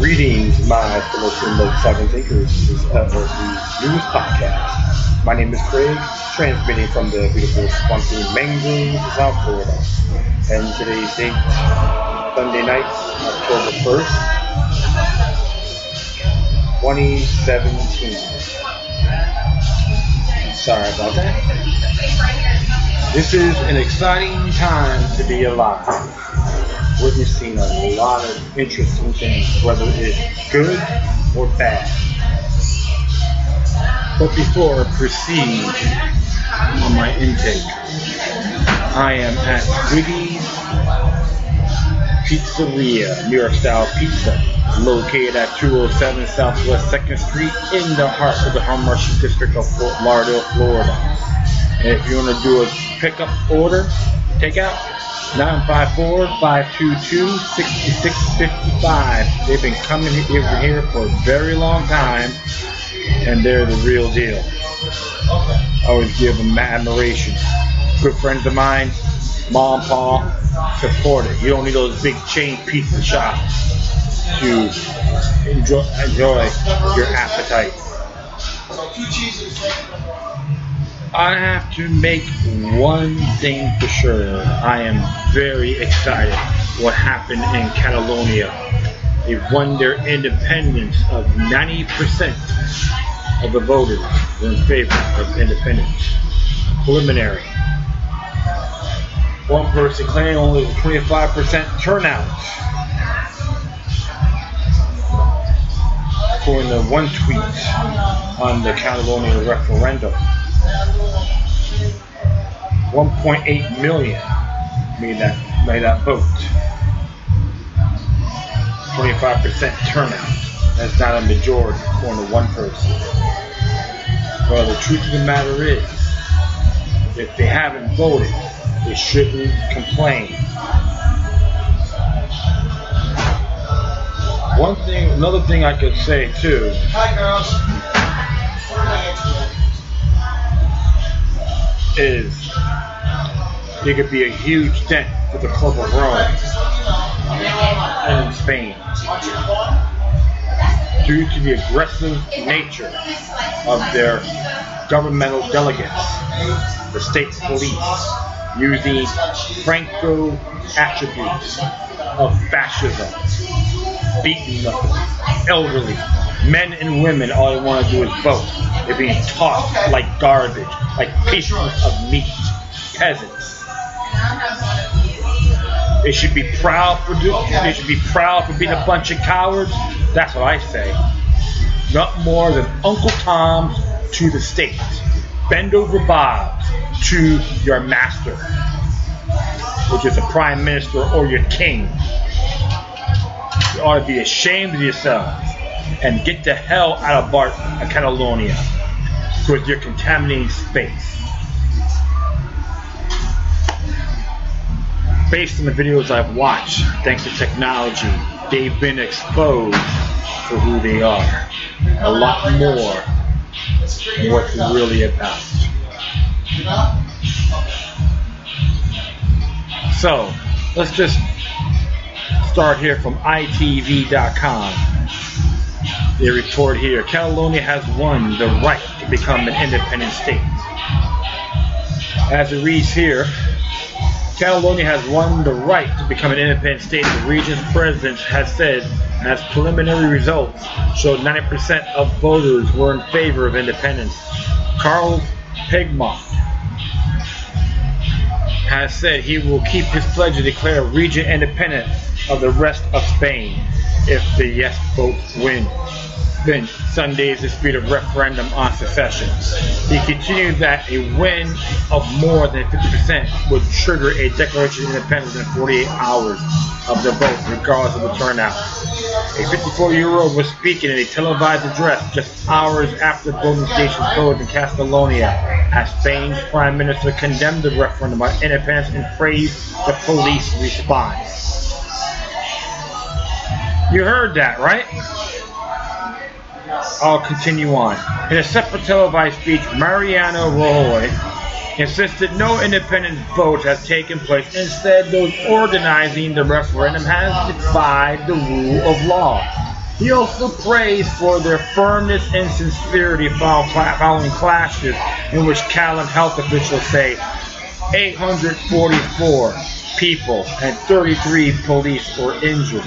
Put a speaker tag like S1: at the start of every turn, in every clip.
S1: Greetings, my fellow Remote 7 thinkers. This is the newest podcast. My name is Craig, transmitting from the beautiful swampy mangroves of South Florida. And today's date, Sunday night, October 1st, 2017. Sorry about that. This is an exciting time to be alive. Witnessing a lot of interesting things, whether it's good or bad. But before I proceed on my intake, I am at Squiggys Pizzeria, New York style pizza, located at 207 Southwest 2nd Street in the heart of the Harmarshy District of Fort Lauderdale, Florida. And if you want to do a pickup order, takeout, 954-522-6655. They've been coming here for a very long time, and they're the real deal. I always give them admiration. Good friends of mine, Mom, Pa, support it. You don't need those big chain pizza shops to enjoy your appetite. I have to make one thing for sure. I am very excited what happened in Catalonia. They won their independence of 90% of the voters were in favor of independence. Preliminary. One person claiming only 25% turnout. According to one tweet on the Catalonia referendum. 1.8 million made that vote. 25% turnout. That's not a majority, according to one person. Well, the truth of the matter is, if they haven't voted, they shouldn't complain. Another thing I could say too. Hi, girls. Is it could be a huge dent for the Club of Rome and in Spain due to the aggressive nature of their governmental delegates, the state police, using Franco attributes of fascism, beating the elderly, men and women. All they want to do is vote. They're being tossed like garbage, like pieces of meat, peasants. They should be proud for being a bunch of cowards. That's what I say. Not more than Uncle Tom's to the state. Bend over Bob's to your master, which is a prime minister or your king. You ought to be ashamed of yourselves. and get the hell out of Catalonia with your contaminating space. Based on the videos I've watched, thanks to technology, they've been exposed for who they are. A lot more than what they're really about. So, let's just start here from ITV.com. They report here, Catalonia has won the right to become an independent state. As it reads here, Catalonia has won the right to become an independent state. The region's president has said, as preliminary results showed 90% of voters were in favor of independence. Carl Pigmont has said he will keep his pledge to declare a region independent of the rest of Spain if the yes votes win. Then Sunday's disputed referendum on secession. He continued that a win of more than 50% would trigger a declaration of independence in 48 hours of the vote, regardless of the turnout. A 54-year-old was speaking in a televised address just hours after voting stations closed in Catalonia, as Spain's Prime Minister condemned the referendum on independence and praised the police response. You heard that, right? I'll continue on. In a separate televised speech, Rajoy insisted no independent vote has taken place. Instead, those organizing the referendum has defied the rule of law. He also praised for their firmness and sincerity following clashes in which Catalan health officials say 844 people and 33 police were injured.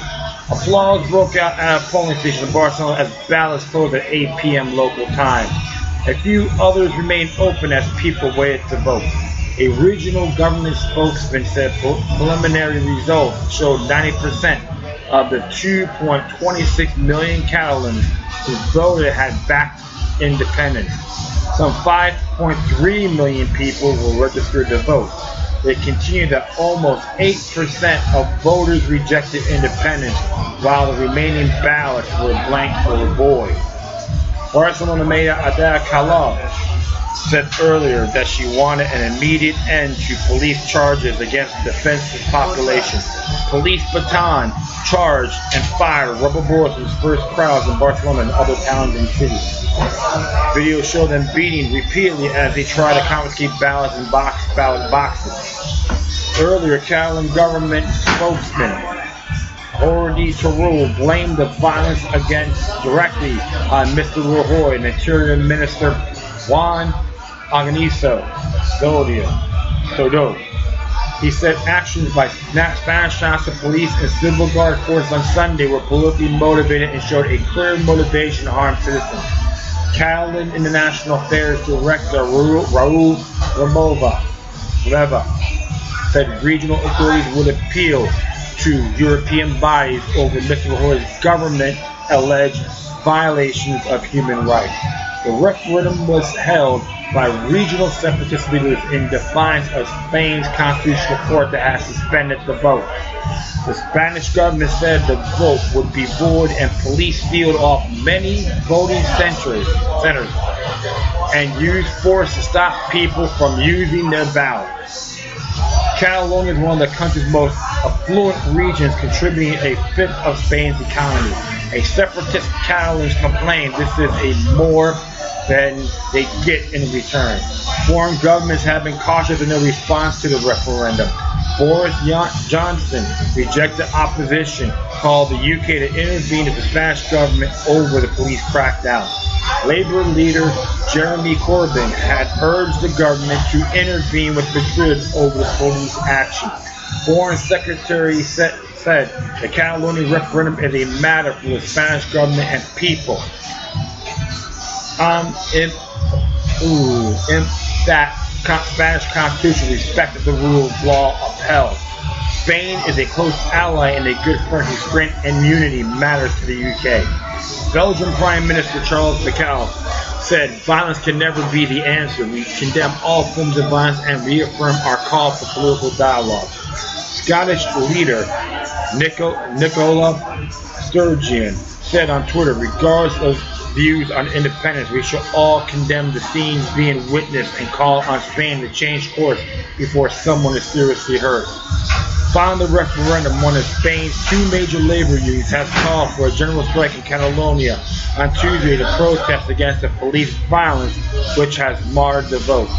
S1: Applause broke out at a polling station in Barcelona as ballots closed at 8 p.m. local time. A few others remained open as people waited to vote. A regional government spokesman said preliminary results showed 90% of the 2.26 million Catalans who voted had backed independence. Some 5.3 million people were registered to vote. They continued that almost 8% of voters rejected independence, while the remaining ballots were blank or void. Barcelona Mayor Ada Colau said earlier that she wanted an immediate end to police charges against the defenseless population. Police baton charged and fired rubber bullets in dispersed crowds in Barcelona and other towns and cities. Videos show them beating repeatedly as they try to confiscate ballots and ballot boxes. Earlier, Catalan government spokesman Jordi Turull blamed the violence directly on Mr. Rajoy and Interior Minister Juan Agniso Todo. He said actions by Spanish National Police and Civil Guard forces on Sunday were politically motivated and showed a clear motivation to harm citizens. Catalan International Affairs Director Raúl Romeva said regional authorities would appeal to European bodies over Mr. Rajoy's government-alleged violations of human rights. The referendum was held by regional separatist leaders in defiance of Spain's constitutional court that has suspended the vote. The Spanish government said the vote would be void and police sealed off many voting centers and used force to stop people from using their ballots. Catalonia is one of the country's most affluent regions, contributing a fifth of Spain's economy. A separatist Catalans complain this is a more than they get in return. Foreign governments have been cautious in their response to the referendum. Boris Johnson rejected opposition, called the UK to intervene with the Spanish government over the police crackdown. Labour leader Jeremy Corbyn had urged the government to intervene with Madrid over the police action. Foreign Secretary said the Catalonia referendum is a matter for the Spanish government and people. That Spanish Constitution respected the rule of law upheld. Spain is a close ally and a good friend whose strength and unity matters to the UK. Belgian Prime Minister Charles Michel said violence can never be the answer. We condemn all forms of violence and reaffirm our call for political dialogue. Scottish leader Nicola Sturgeon said on Twitter, regardless of views on independence, we should all condemn the scenes being witnessed and call on Spain to change course before someone is seriously hurt. Following the referendum, one of Spain's two major labor unions has called for a general strike in Catalonia on Tuesday to protest against the police violence which has marred the vote.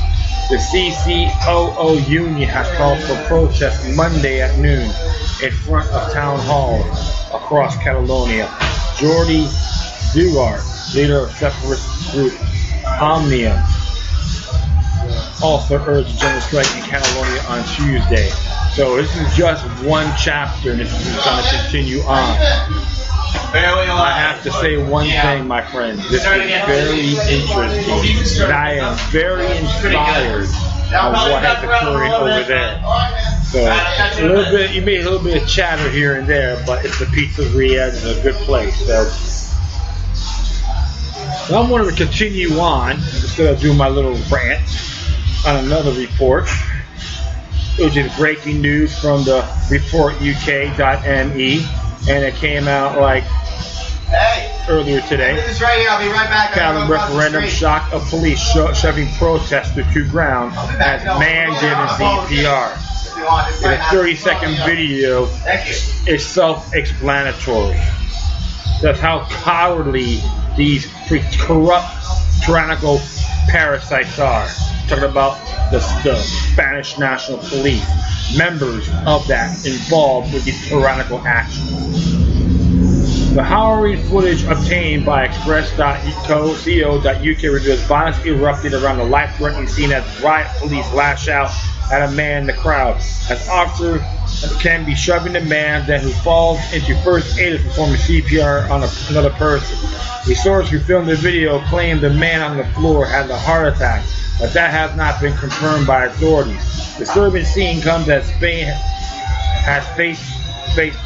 S1: The CCOO union has called for protests Monday at noon in front of town halls across Catalonia. Jordi Duart, leader of separatist group Omnium, also urged a general strike in Catalonia on Tuesday. So this is just one chapter, and this is going to continue on. I have to say one thing, my friends. This is very interesting, and I am very inspired on what has occurring over there. So a little bit, you made a little bit of chatter here and there, but it's a pizzeria, it's a good place. So I'm going to continue on instead of doing my little rant on another report, which is breaking news from the reportuk.me, and it came out like earlier today.
S2: This right here, I'll be right back.
S1: Catalan referendum shock of police shoving protesters to ground as man given CPR. In a 30-second video, it's self-explanatory. That's how cowardly these corrupt, tyrannical parasites are. Talking about the Spanish National Police, members of that involved with these tyrannical actions. The harrowing footage obtained by express.co.uk reveals violence erupted around the life-threatening scene as riot police lash out at a man in the crowd. As officers can be shoving the man, then who falls into first aid is performing CPR on another person. A source who filmed the video claimed the man on the floor had a heart attack, but that has not been confirmed by authorities. The disturbing scene comes as Spain has faced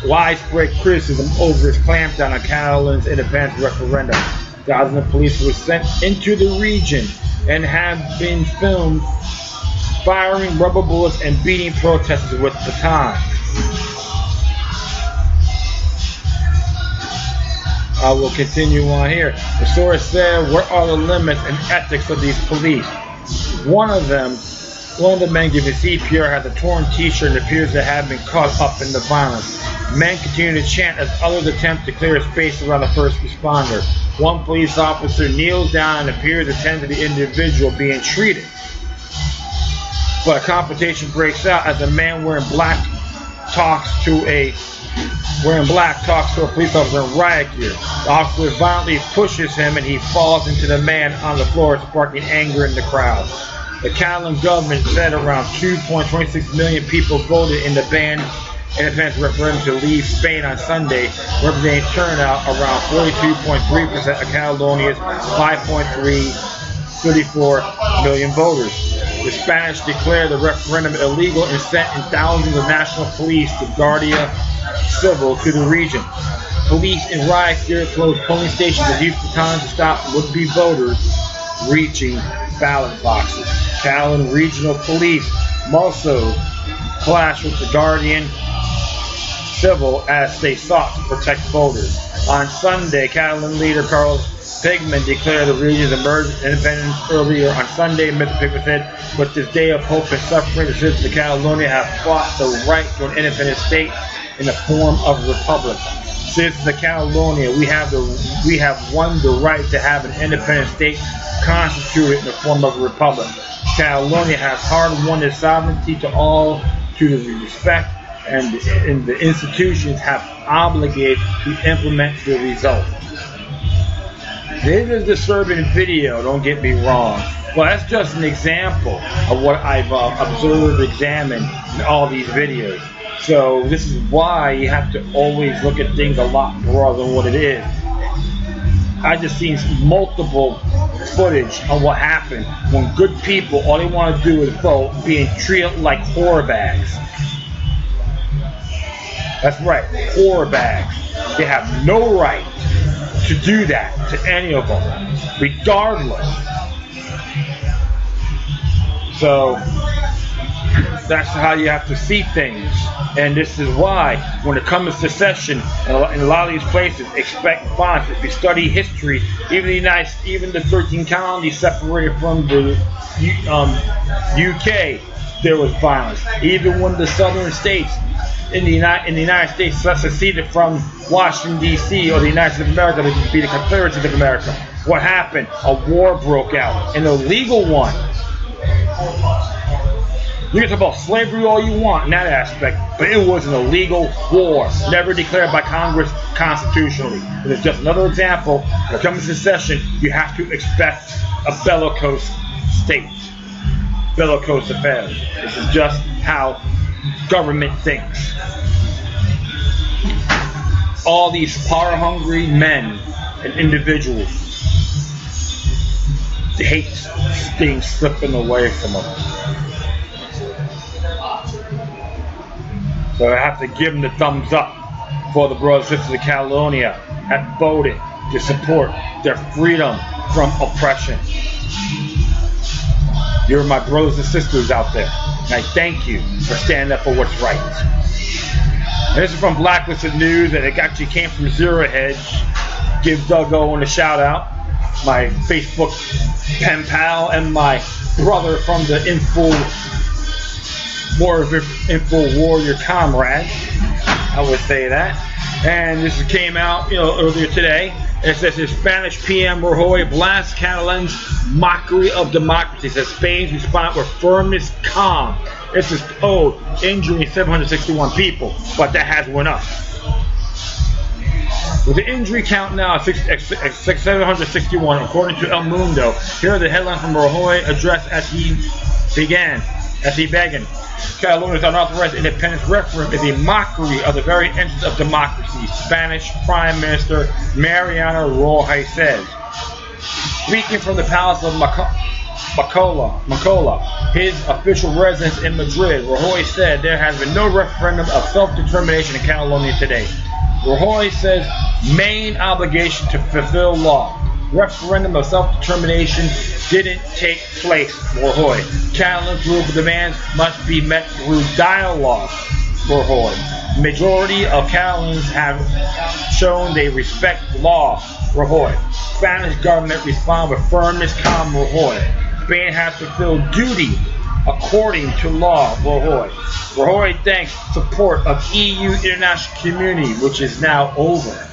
S1: widespread criticism over its clampdown on Catalan's independence referendum. Thousands of police were sent into the region and have been filmed firing rubber bullets and beating protesters with batons. I will continue on here. The source said, what are the limits and ethics of these police? One of the men giving CPR has a torn t-shirt and appears to have been caught up in the violence. Men continue to chant as others attempt to clear space around the first responder. One police officer kneels down and appears to tend to the individual being treated. But a confrontation breaks out as a man wearing black talks to a police officer in riot gear. The officer violently pushes him and he falls into the man on the floor, sparking anger in the crowd. The Catalan government said around 2.26 million people voted in the banned independence referendum to leave Spain on Sunday, representing turnout around 42.3% of Catalonia's 5.34 million voters. The Spanish declared the referendum illegal and sent in thousands of national police to Guardia Civil to the region. Police in riot gear closed polling stations and used batons to stop would-be voters reaching ballot boxes. Catalan regional police also clashed with the Guardian Civil as they sought to protect voters. On Sunday, Catalan leader Carles Puigdemont declared the region's emergent independence earlier on Sunday. Mr. Puigdemont said, with this day of hope and suffering, the citizens of Catalonia have fought the right to an independent state in the form of a republic. Citizens of Catalonia, we have won the right to have an independent state constituted in the form of a republic. Catalonia has hard-won its sovereignty to all to the respect, and the institutions have obligated to implement the result. This is a disturbing video, don't get me wrong. Well, that's just an example of what I've observed, examined in all these videos. So this is why you have to always look at things a lot broader than what it is. I just seen multiple footage of what happened when good people, all they want to do is vote, being treated like whore bags. That's right, whore bags. They have no right to do that to any of them, regardless. So That's how you have to see things. And this is why, when it comes to secession, in a lot of these places, expect violence. If you study history, even the 13 colonies separated from the UK, there was violence. Even when the southern states in the United States seceded from Washington, D.C., or the United States of America, that would be the Confederacy of America, what happened? A war broke out, an illegal one. You can talk about slavery all you want in that aspect, but it was an illegal war, never declared by Congress constitutionally. It is just another example. When it comes to secession, you have to expect a bellicose state, bellicose affairs. This is just how government thinks. All these power-hungry men and individuals, they hate things slipping away from them. So I have to give them the thumbs up for the brothers and sisters of Catalonia have voted to support their freedom from oppression. You're my brothers and sisters out there, and I thank you for standing up for what's right. And this is from Blacklisted News, and it actually came from Zero Hedge. Give Doug Owen a shout out, my Facebook pen pal and my brother from the Info Warrior comrade. I would say that. And this came out, earlier today. It says his Spanish PM Rajoy blasts Catalans' mockery of democracy. It says Spain's response with firmness calm. This is injuring 761 people, but that has went up. With the injury count now at 761, according to El Mundo, here are the headlines from Rajoy address as he began. Catalonia's unauthorized independence referendum is a mockery of the very essence of democracy, Spanish Prime Minister Mariano Rajoy says. Speaking from the Palace of Moncloa, his official residence in Madrid, Rajoy said there has been no referendum of self-determination in Catalonia today. Rajoy says main obligation to fulfill law. Referendum of self-determination didn't take place, Rajoy. Catalan political demands must be met through dialogue, Rajoy. The majority of Catalans have shown they respect law, Rajoy. Spanish government respond with firmness, calm, Rajoy. Spain has fulfilled duty according to law, Rajoy. Rajoy thanks support of EU international community, which is now over.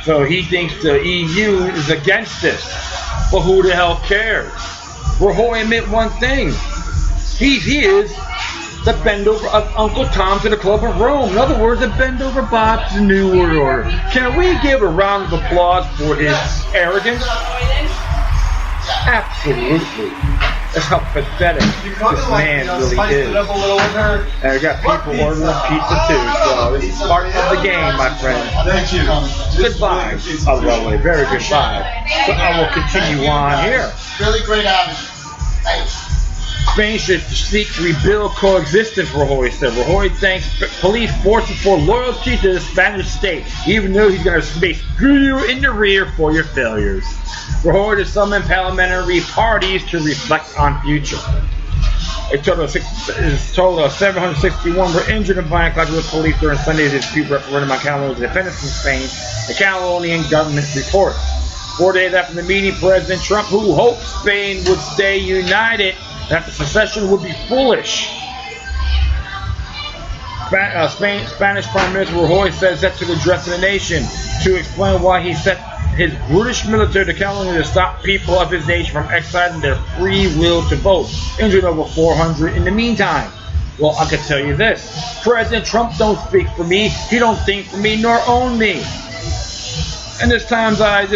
S1: So he thinks the EU is against this. But who the hell cares? Rajoy admit one thing. He is the bend over of Uncle Tom to the Club of Rome. In other words, the bend over Bob to the New World Order. Can we give a round of applause for his arrogance? Absolutely. That's how pathetic this man really is. And we got people ordering pizza too, so this is part of the game, my friend.
S2: Thank you.
S1: Goodbye, by the way, very goodbye. So I will continue on here.
S2: Really great avenue. Thanks.
S1: Spain should seek to rebuild coexistence, Rajoy said. Rajoy thanks police forces for loyalty to the Spanish state, even though he's going to screw you in the rear for your failures. Rajoy to summon parliamentary parties to reflect on future. A total of 761 were injured in violent conflict with police during Sunday's dispute referendum on Catalonia's independence from Spain, the Catalonian government reports. 4 days after the meeting, President Trump, who hoped Spain would stay united, that the secession would be foolish. Spanish Prime Minister Rajoy says that to the address of the nation to explain why he sent his British military to Catalonia to stop people of his nation from exercising their free will to vote, injuring over 400 in the meantime. Well, I can tell you this. President Trump don't speak for me. He don't think for me nor own me. And there's times I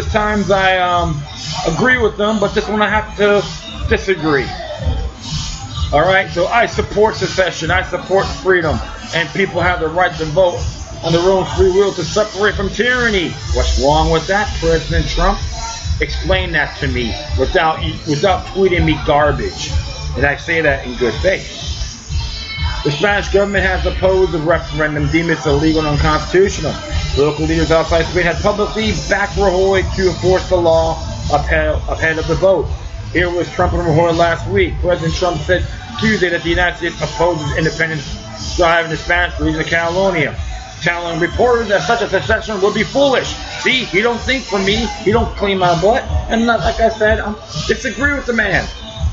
S1: agree with them, but this one I have to disagree. Alright, so I support secession, I support freedom, and people have the right to vote on their own free will to separate from tyranny. What's wrong with that, President Trump? Explain that to me without tweeting me garbage. And I say that in good faith. The Spanish government has opposed the referendum, deeming it illegal and unconstitutional. Local leaders outside Spain have publicly backed Rajoy to enforce the law ahead of the vote. Here was Trump and Rajoy last week. President Trump said Tuesday that the United States opposes independence drive in the Spanish region of Catalonia, telling reporters that such a secession would be foolish. See, he don't think for me, he don't clean my butt, and like I said, I disagree with the man,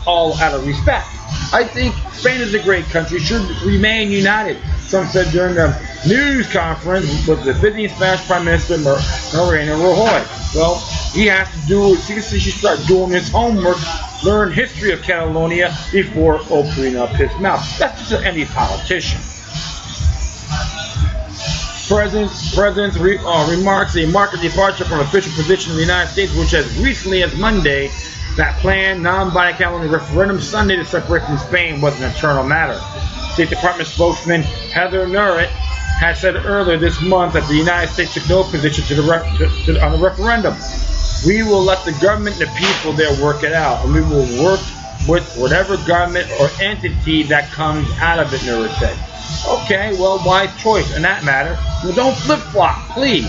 S1: all out of respect. I think Spain is a great country, should remain united. Some said during the news conference with the visiting Spanish Prime Minister Rajoy. Well, he has to do, he should start doing his homework, learn history of Catalonia before opening up his mouth. That's just any politician. President's remarks a marked departure from official position in the United States, which as recently as Monday, that planned non-binding Catalan referendum Sunday to separate from Spain was an internal matter. State Department spokesman Heather Nauert had said earlier this month that the United States took no position on the referendum. We will let the government and the people there work it out, and we will work with whatever government or entity that comes out of it, Nauert said. Okay, well, wise choice in that matter. Well, don't flip-flop, please.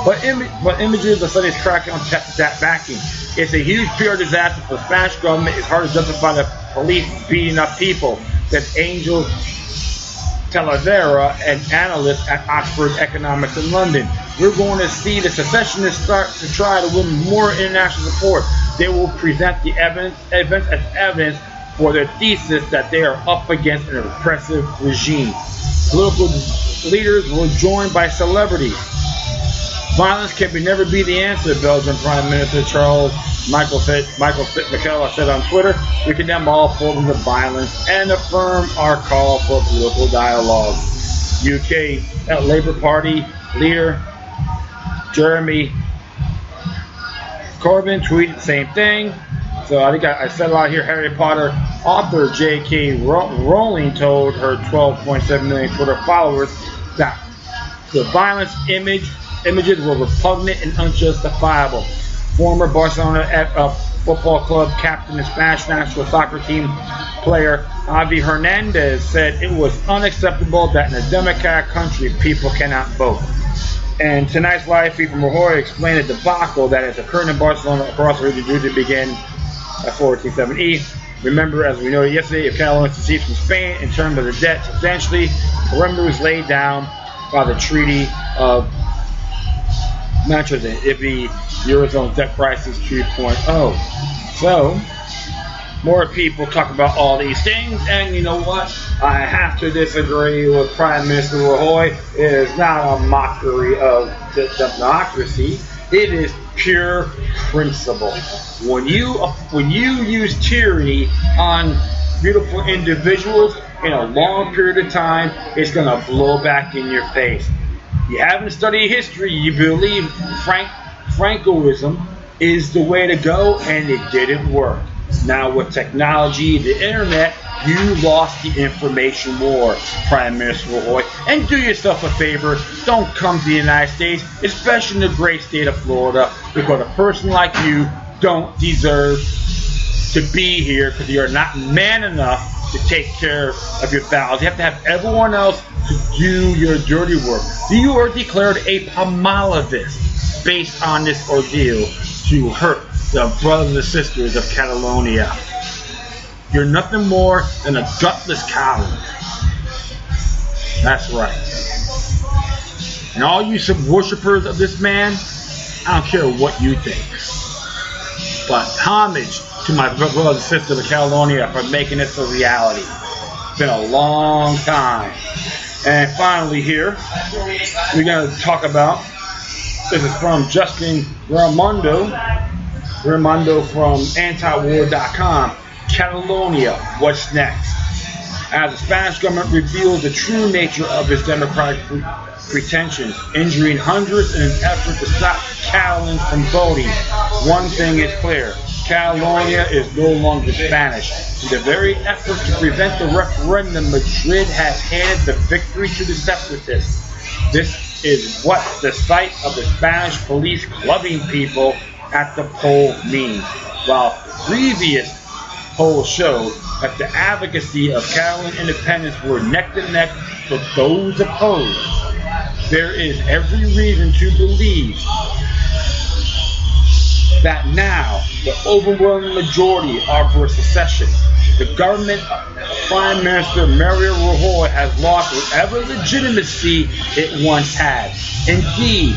S1: But images of Sunday's crackdown tested that backing. It's a huge PR disaster for the Spanish government. It's hard to justify the police beating up people, said Angel Talavera, an analyst at Oxford Economics in London. We're going to see the secessionists start to try to win more international support. They will present the events as evidence for their thesis that they are up against an oppressive regime. Political leaders were joined by celebrities. Violence can never be the answer, Belgian Prime Minister Charles Michel said on Twitter. We condemn all forms of violence and affirm our call for political dialogue. UK Labour Party leader Jeremy Corbyn tweeted the same thing. So I think I said a lot here. Harry Potter author J.K. Rowling told her 12.7 million Twitter followers that the violence images were repugnant and unjustifiable. Former Barcelona Football Club captain and Spanish national soccer team player Avi Hernandez said it was unacceptable that in a democratic country people cannot vote. And tonight's live feed from Rajoy explained a debacle that has occurred in Barcelona across the region due to begin at 1470. Remember, as we noted yesterday, if Catalan secedes from Spain in terms of the debt substantially, perimeter was laid down by the Treaty of Madrid. If the Eurozone debt crisis 2.0. So, more people talk about all these things, and you know what? I have to disagree with Prime Minister Rajoy. It is not a mockery of democracy. It is pure principle. When you use tyranny on beautiful individuals in a long period of time, it's going to blow back in your face. You haven't studied history, you believe Francoism is the way to go, and it didn't work. Now with technology, the internet, you lost the information war, Prime Minister Rajoy. And do yourself a favor, don't come to the United States, especially in the great state of Florida, because a person like you don't deserve to be here because you're not man enough to take care of your battles. You have to have everyone else to do your dirty work. You are declared a Pomalovist based on this ordeal to hurt the brothers and sisters of Catalonia. You're nothing more than a gutless coward. That's right. And all you worshippers of this man, I don't care what you think. But homage to my brothers and sisters of Catalonia for making this a reality. It's been a long time. And finally here, we're going to talk about, this is from Justin Raimondo from antiwar.com. Catalonia, what's next? As the Spanish government reveals the true nature of its democratic pretensions, injuring hundreds in an effort to stop Catalans from voting. One thing is clear, Catalonia is no longer Spanish. In the very effort to prevent the referendum, Madrid has handed the victory to the separatists. This is what the sight of the Spanish police clubbing people at the poll means. While previous polls showed that the advocacy of Catalan independence were neck and neck for those opposed, there is every reason to believe that now the overwhelming majority are for secession. The government of Prime Minister Rajoy has lost whatever legitimacy it once had. Indeed,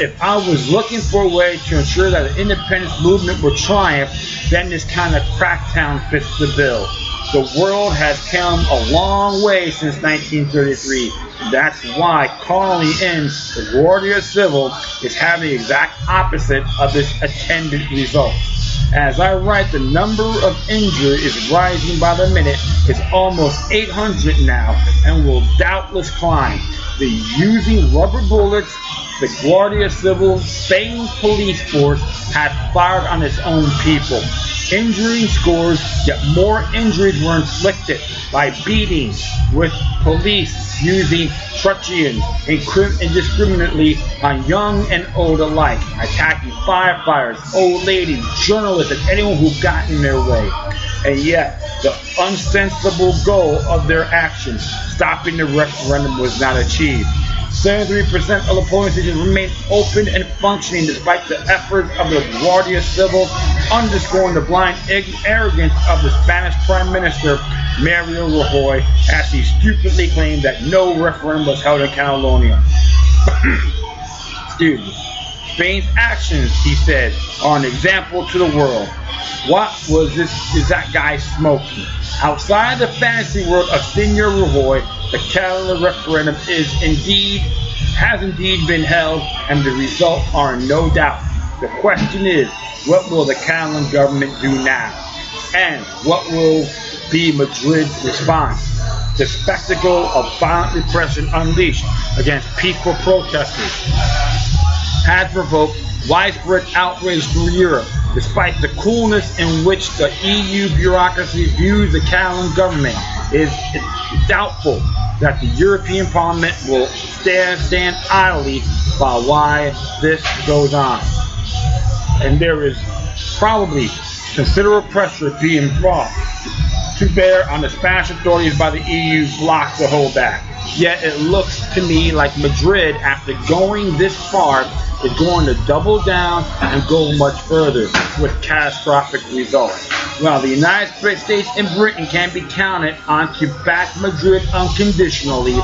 S1: if I was looking for a way to ensure that the independence movement would triumph, then this kind of crackdown fits the bill. The world has come a long way since 1933. That's why calling in the Guardia Civil is having the exact opposite of its intended result. As I write, the number of injured is rising by the minute. It's almost 800 now and will doubtless climb. The using rubber bullets, the Guardia Civil Spain police force had fired on its own people. Injuring scores, yet more injuries were inflicted by beatings, with police using truncheons indiscriminately on young and old alike, attacking firefighters, old ladies, journalists, and anyone who got in their way. And yet, the unsensible goal of their actions, stopping the referendum, was not achieved. 73% of the polling stations remain open and functioning despite the efforts of the Guardia Civil, underscoring the blind arrogance of the Spanish Prime Minister Rajoy, as he stupidly claimed that no referendum was held in Catalonia. Excuse me. Spain's actions, he said, are an example to the world. What was that guy smoking? Outside the fantasy world of Senyera Rajoy, the Catalan referendum has indeed been held, and the results are in no doubt. The question is, what will the Catalan government do now? And what will be Madrid's response? The spectacle of violent repression unleashed against peaceful protesters had provoked widespread outrage through Europe, despite the coolness in which the EU bureaucracy views the Catalan government. It's doubtful that the European Parliament will stand idly while this goes on. And there is probably considerable pressure being brought to bear on the Spanish authorities by the EU bloc to hold back. Yet it looks to me like Madrid, after going this far, is going to double down and go much further with catastrophic results. While the United States and Britain can be counted on to back Madrid unconditionally,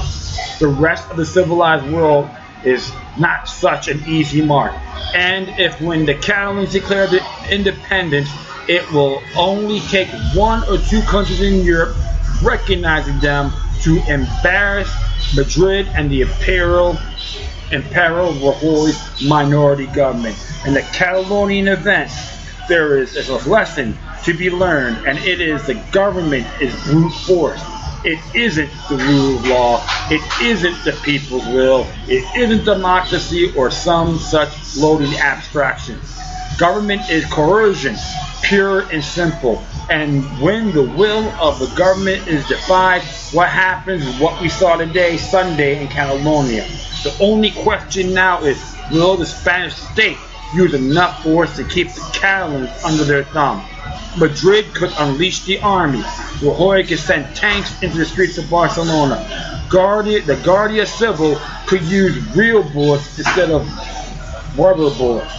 S1: the rest of the civilized world is not such an easy mark. And if when the Catalans declare their independence, it will only take one or two countries in Europe recognizing them to embarrass Madrid and the imperial Rajoy's minority government. In the Catalonian event, there is a lesson to be learned, and it is the government is brute force. It isn't the rule of law. It isn't the people's will. It isn't democracy or some such floating abstraction. Government is coercion, pure and simple. And when the will of the government is defied, what happens is what we saw today, Sunday, in Catalonia. The only question now is, will the Spanish state use enough force to keep the Catalans under their thumb? Madrid could unleash the army. Rajoy could send tanks into the streets of Barcelona. The Guardia Civil could use real bullets instead of rubber bullets.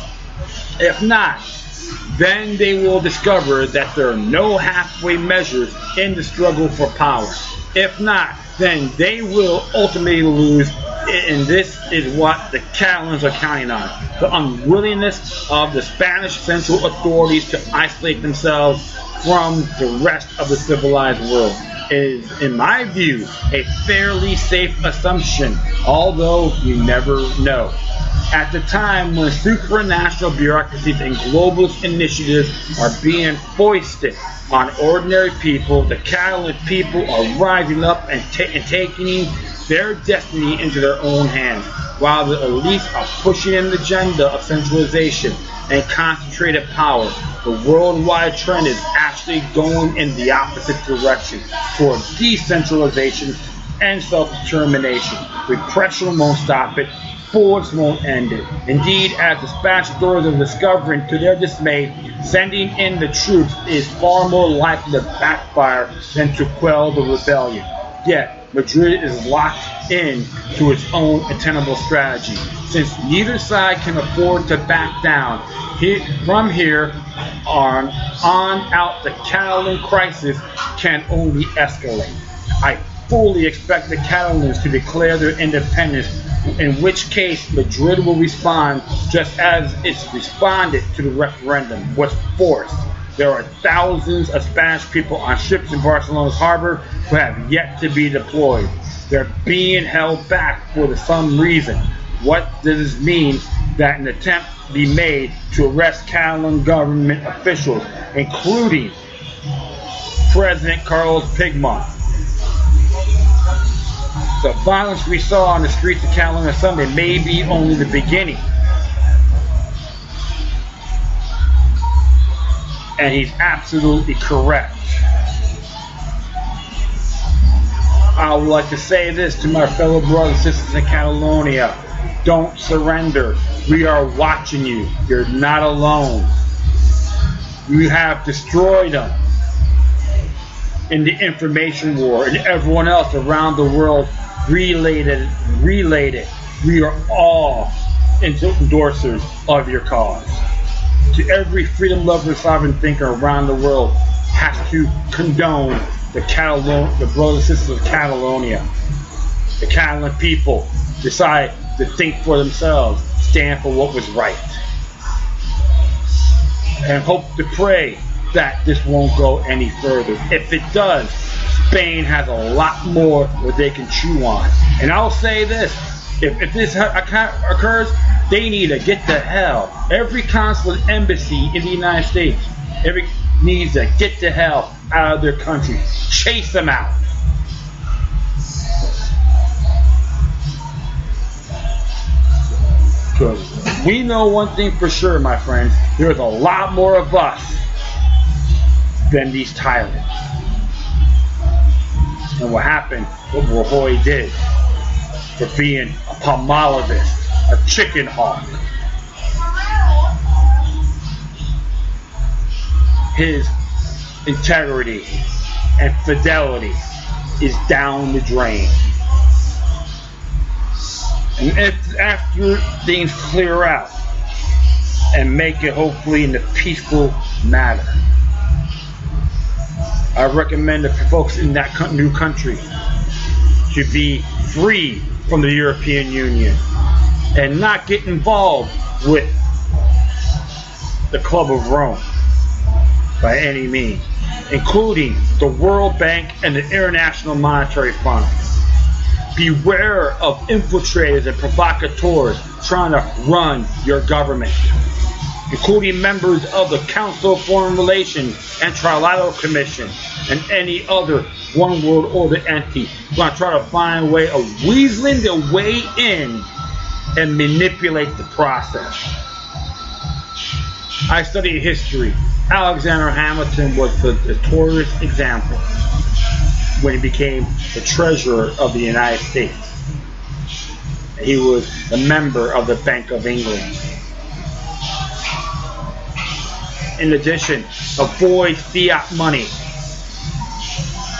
S1: If not, then they will discover that there are no halfway measures in the struggle for power. If not, then they will ultimately lose, and this is what the Catalans are counting on. The unwillingness of the Spanish central authorities to isolate themselves from the rest of the civilized world is, in my view, a fairly safe assumption, although you never know. At the time when supranational bureaucracies and globalist initiatives are being foisted on ordinary people, the Catalan people are rising up and taking their destiny into their own hands, while the elites are pushing an agenda of centralization and concentrated power. The worldwide trend is actually going in the opposite direction, toward decentralization and self-determination. Repression won't stop it. Force won't end it. Indeed, as the Spanish authorities are discovering to their dismay, sending in the troops is far more likely to backfire than to quell the rebellion. Yet, Madrid is locked into its own untenable strategy. Since neither side can afford to back down, from here on out, the Catalan crisis can only escalate. I fully expect the Catalans to declare their independence, in which case Madrid will respond just as it's responded to the referendum, with force. There are thousands of Spanish people on ships in Barcelona's harbor who have yet to be deployed. They're being held back for some reason. What does this mean? That an attempt be made to arrest Catalan government officials, including President Carlos Puigdemont. The violence we saw on the streets of Catalonia Sunday may be only the beginning. And he's absolutely correct. I would like to say this to my fellow brothers and sisters in Catalonia. Don't surrender. We are watching you. You're not alone. You have destroyed them in the information war, and everyone else around the world relayed it. We are all endorsers of your cause. To every freedom lover, sovereign thinker around the world has to condone the brothers and sisters of Catalonia. The Catalan people decide to think for themselves, stand for what was right, and hope to pray that this won't go any further. If it does, Spain has a lot more that they can chew on. And I'll say this, if this occurs, they need to get the hell. Every consulate embassy in the United States needs to get the hell out of their country. Chase them out. Because we know one thing for sure, my friends. There's a lot more of us than these tyrants. And what happened, what Rajoy did, for being a palmolivist, a chicken hawk. His integrity and fidelity is down the drain. And after things clear out and make it hopefully in a peaceful manner, I recommend the folks in that new country to be free from the European Union and not get involved with the Club of Rome by any means, including the World Bank and the International Monetary Fund. Beware of infiltrators and provocateurs trying to run your government, including members of the Council of Foreign Relations and Trilateral Commission and any other one world order entity who are trying to find a way of weaseling their way in and manipulate the process. I study history. Alexander Hamilton was the notorious example when he became the treasurer of the United States. He was a member of the Bank of England. In addition, avoid fiat money,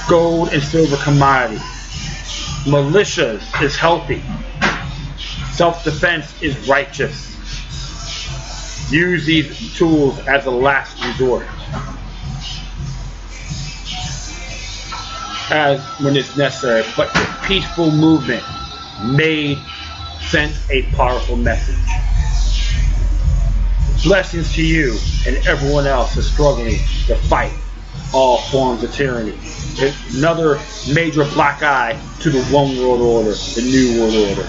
S1: gold and silver commodities. Militia is healthy. Self-defense is righteous. Use these tools as a last resort, as when it's necessary. But the peaceful movement sent a powerful message. Blessings to you and everyone else who's struggling to fight all forms of tyranny. It's another major black eye to the one world order, the new world order.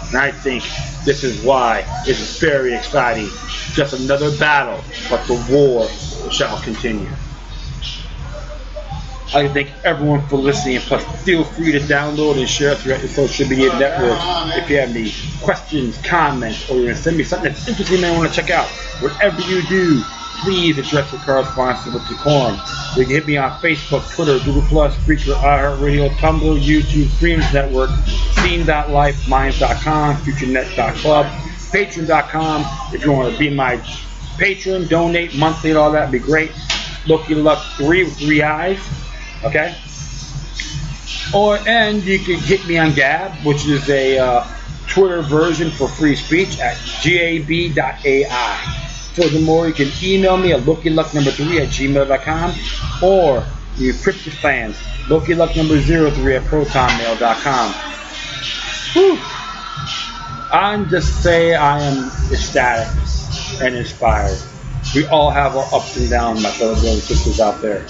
S1: And I think this is why it is very exciting. Just another battle, but the war shall continue. I thank everyone for listening, and plus feel free to download and share throughout your social media network. If you have any questions, comments, or you want to send me something that's interesting that I want to check out, whatever you do, please address your correspondence with decorum. You can hit me on Facebook, Twitter, Google+, Spreaker, iHeartRadio, Tumblr, YouTube, Streams Network, Scene.life, Minds.com, FutureNet.club, Patreon.com. If you want to be my patron, donate monthly and all that, would be great. Look, you luck 3 with 3 eyes. Okay? And you can hit me on Gab, which is a Twitter version for free speech at gab.ai. Furthermore, you can email me at LokiLuck3@gmail.com, or you cryptid fans, LokiLuck3@protonmail.com. Whew. I'm just saying I am ecstatic and inspired. We all have our ups and downs, my fellow brothers and sisters out there.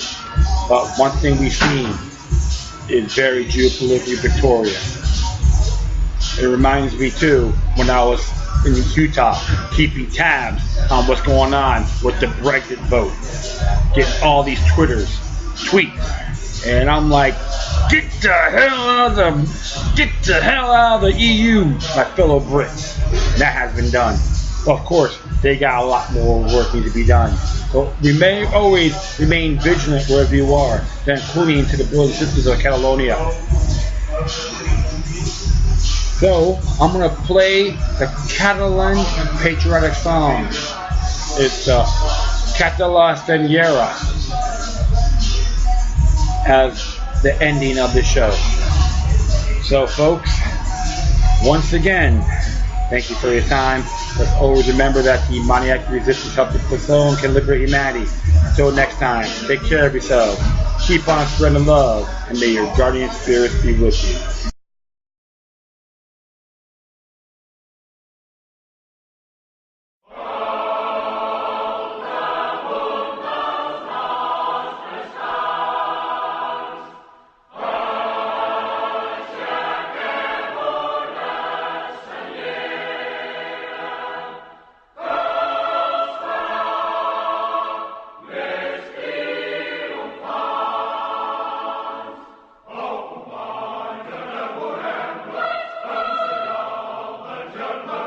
S1: But one thing we've seen is very geopolitically victorious. It reminds me too when I was in Utah keeping tabs on what's going on with the Brexit vote. Getting all these tweets. And I'm like, get the hell out of the EU, my fellow Brits. And that has been done. Of course, they got a lot more work to be done. So we may always remain vigilant wherever you are, including to the brothers and sisters of Catalonia. So I'm going to play the Catalan patriotic song. It's Catalan Senyera as the ending of the show. So folks, once again, thank you for your time. Let's always remember that the maniac resistance helps the Catalan can liberate humanity. Until next time, take care of yourselves. Keep on spreading love, and may your guardian spirits be with you.
S3: Gentlemen.